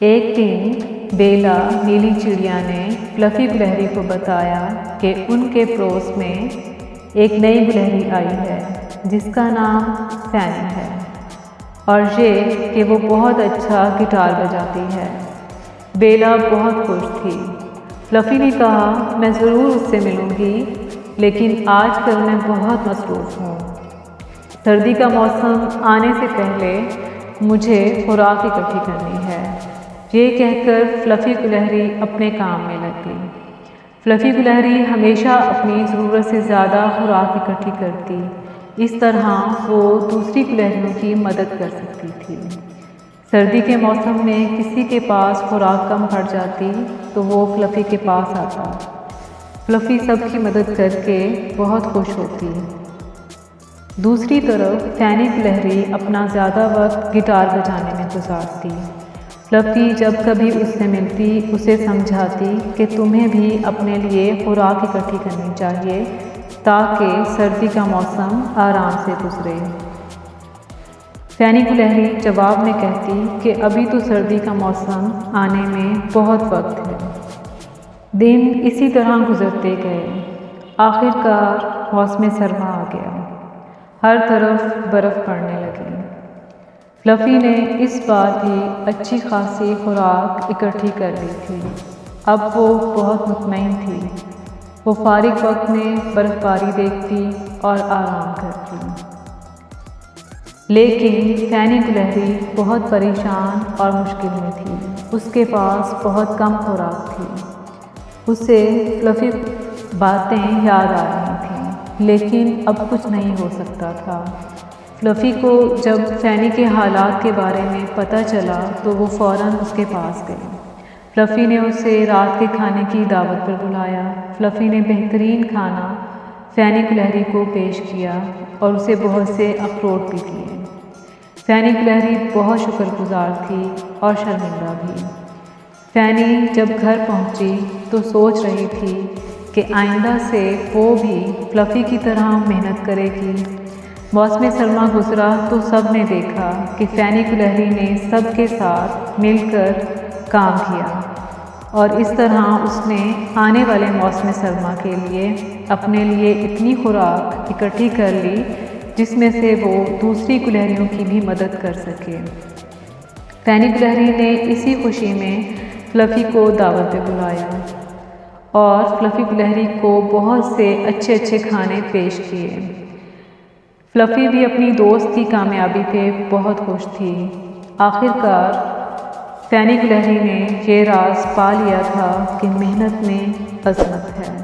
ایک دن بیلا نیلی چڑیا نے فلفی گلہری کو بتایا کہ ان کے پڑوس میں ایک نئی گلہری آئی ہے جس کا نام فینی ہے، اور یہ کہ وہ بہت اچھا گٹار بجاتی ہے۔ بیلا بہت خوش تھی۔ فلفی نے کہا، میں ضرور اس سے ملوں گی، لیکن آج کل میں بہت مصروف ہوں۔ سردی کا موسم آنے سے پہلے مجھے خوراک اکٹھی کرنی ہے۔ یہ کہہ کر فلفی گلہری اپنے کام میں لگ گئی۔ فلفی گلہری ہمیشہ اپنی ضرورت سے زیادہ خوراک اکٹھی کرتی، اس طرح وہ دوسری گلہریوں کی مدد کر سکتی تھی۔ سردی کے موسم میں کسی کے پاس خوراک کم پڑ جاتی تو وہ فلفی کے پاس آتا۔ فلفی سب کی مدد کر کے بہت خوش ہوتی۔ دوسری طرف فینی گلہری اپنا زیادہ وقت گٹار بجانے میں گزارتی۔ فلفی جب کبھی اس سے ملتی اسے سمجھاتی کہ تمہیں بھی اپنے لیے خوراک اکٹھی کرنی چاہیے تاکہ سردی کا موسم آرام سے گزرے۔ فینی گلہری جواب میں کہتی کہ ابھی تو سردی کا موسم آنے میں بہت وقت ہے۔ دن اسی طرح گزرتے گئے۔ آخر کار موسم سرما آ گیا۔ ہر طرف برف پڑنے لگی۔ فلفی نے اس بار بھی اچھی خاصی خوراک اکٹھی کر لی تھی۔ اب وہ بہت مطمئن تھی۔ وہ فارغ وقت میں برف باری دیکھتی اور آرام کرتی۔ لیکن فینی گلہری بہت پریشان اور مشکل میں تھی۔ اس کے پاس بہت کم خوراک تھی۔ اسے فلفی باتیں یاد آ رہی تھیں، لیکن اب کچھ نہیں ہو سکتا تھا۔ فلفی کو جب فینی کے حالات کے بارے میں پتہ چلا تو وہ فوراً اس کے پاس گئی۔ فلفی نے اسے رات کے کھانے کی دعوت پر بلایا۔ فلفی نے بہترین کھانا فینی گلہری کو پیش کیا اور اسے بہت سے اخروٹ بھی دیے۔ فینی گلہری بہت شکر گزار تھی اور شرمندہ بھی۔ فینی جب گھر پہنچی تو سوچ رہی تھی کہ آئندہ سے وہ بھی فلفی کی طرح محنت کرے گی۔ موسم سرما گزرا تو سب نے دیکھا کہ فینی گلہری نے سب کے ساتھ مل کر کام کیا، اور اس طرح اس نے آنے والے موسم سرما کے لیے اپنے لیے اتنی خوراک اکٹھی کر لی جس میں سے وہ دوسری گلہریوں کی بھی مدد کر سکے۔ فینی گلہری نے اسی خوشی میں فلفی کو دعوت پہ بلایا اور فلفی گلہری کو بہت سے اچھے اچھے کھانے پیش کیے۔ فلفی بھی اپنی دوست کی کامیابی پہ بہت خوش تھی۔ آخر کار فینی گلہری نے یہ راز پا لیا تھا کہ محنت میں عظمت ہے۔